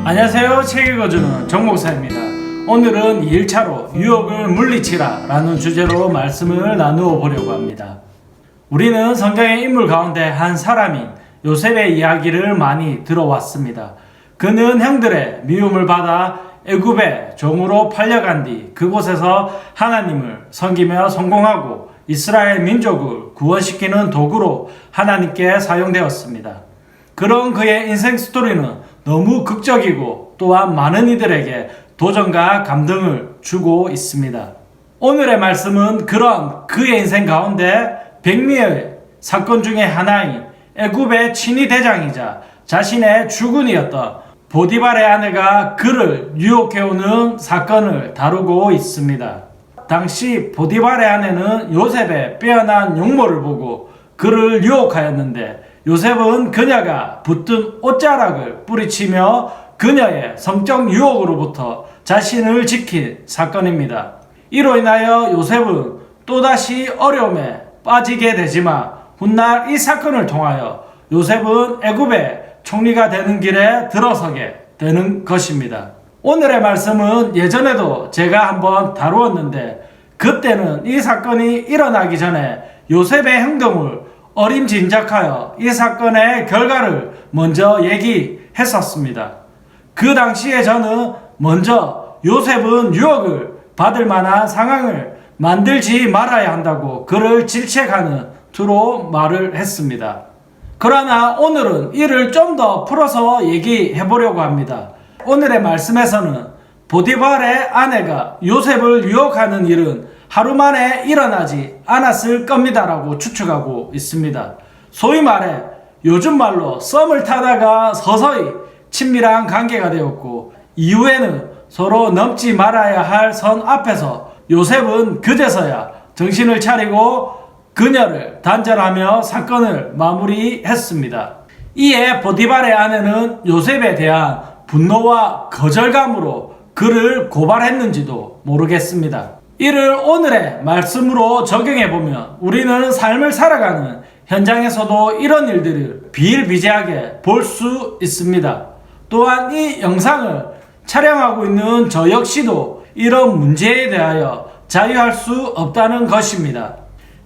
안녕하세요. 책 읽어주는 정목사입니다. 오늘은 2일차로 유혹을 물리치라 라는 주제로 말씀을 나누어 보려고 합니다. 우리는 성경의 인물 가운데 한 사람인 요셉의 이야기를 많이 들어왔습니다. 그는 형들의 미움을 받아 애굽의 종으로 팔려간 뒤 그곳에서 하나님을 섬기며 성공하고 이스라엘 민족을 구원시키는 도구로 하나님께 사용되었습니다. 그런 그의 인생 스토리는 너무 극적이고 또한 많은 이들에게 도전과 감동을 주고 있습니다. 오늘의 말씀은 그런 그의 인생 가운데 백미의 사건 중에 하나인 애굽의 친위 대장이자 자신의 주군이었던 보디발의 아내가 그를 유혹해오는 사건을 다루고 있습니다. 당시 보디발의 아내는 요셉의 빼어난 용모를 보고 그를 유혹하였는데 요셉은 그녀가 붙든 옷자락을 뿌리치며 그녀의 성적 유혹으로부터 자신을 지킨 사건입니다. 이로 인하여 요셉은 또다시 어려움에 빠지게 되지만 훗날 이 사건을 통하여 요셉은 애굽의 총리가 되는 길에 들어서게 되는 것입니다. 오늘의 말씀은 예전에도 제가 한번 다루었는데 그때는 이 사건이 일어나기 전에 요셉의 행동을 어림짐작하여 이 사건의 결과를 먼저 얘기했었습니다. 그 당시에 저는 먼저 요셉은 유혹을 받을 만한 상황을 만들지 말아야 한다고 그를 질책하는 투로 말을 했습니다. 그러나 오늘은 이를 좀 더 풀어서 얘기해 보려고 합니다. 오늘의 말씀에서는 보디발의 아내가 요셉을 유혹하는 일은 하루 만에 일어나지 않았을 겁니다라고 추측하고 있습니다. 소위 말해 요즘 말로 썸을 타다가 서서히 친밀한 관계가 되었고 이후에는 서로 넘지 말아야 할 선 앞에서 요셉은 그제서야 정신을 차리고 그녀를 단절하며 사건을 마무리했습니다. 이에 보디발의 아내는 요셉에 대한 분노와 거절감으로 그를 고발했는지도 모르겠습니다. 이를 오늘의 말씀으로 적용해보면 우리는 삶을 살아가는 현장에서도 이런 일들을 비일비재하게 볼 수 있습니다. 또한 이 영상을 촬영하고 있는 저 역시도 이런 문제에 대하여 자유할 수 없다는 것입니다.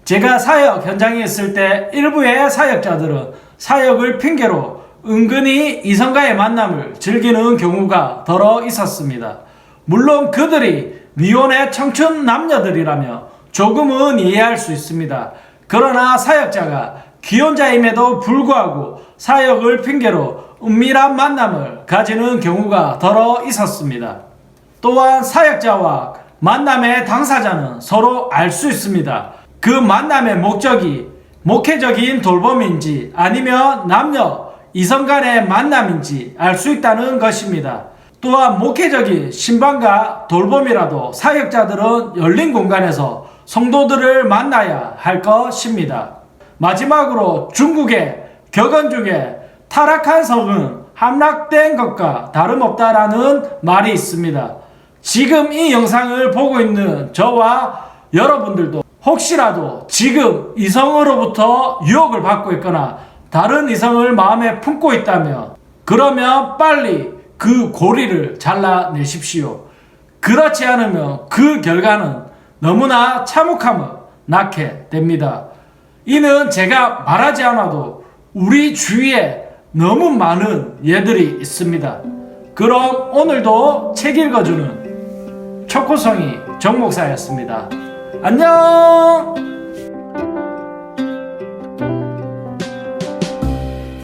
제가 사역 현장에 있을 때 일부의 사역자들은 사역을 핑계로 은근히 이성과의 만남을 즐기는 경우가 더러 있었습니다. 물론 그들이 미혼의 청춘 남녀들이라며 조금은 이해할 수 있습니다. 그러나 사역자가 기혼자임에도 불구하고 사역을 핑계로 은밀한 만남을 가지는 경우가 더러 있었습니다. 또한 사역자와 만남의 당사자는 서로 알 수 있습니다. 그 만남의 목적이 목회적인 돌봄인지 아니면 남녀 이성 간의 만남인지 알 수 있다는 것입니다. 또한 목회적인 신방과 돌봄이라도 사역자들은 열린 공간에서 성도들을 만나야 할 것입니다. 마지막으로 중국의 격언 중에 타락한 성은 함락된 것과 다름없다라는 말이 있습니다. 지금 이 영상을 보고 있는 저와 여러분들도 혹시라도 지금 이성으로부터 유혹을 받고 있거나 다른 이성을 마음에 품고 있다면 그러면 빨리 그 고리를 잘라내십시오. 그렇지 않으면 그 결과는 너무나 참혹함을 낳게 됩니다. 이는 제가 말하지 않아도 우리 주위에 너무 많은 예들이 있습니다. 그럼 오늘도 책 읽어주는 초코송이 정목사였습니다. 안녕!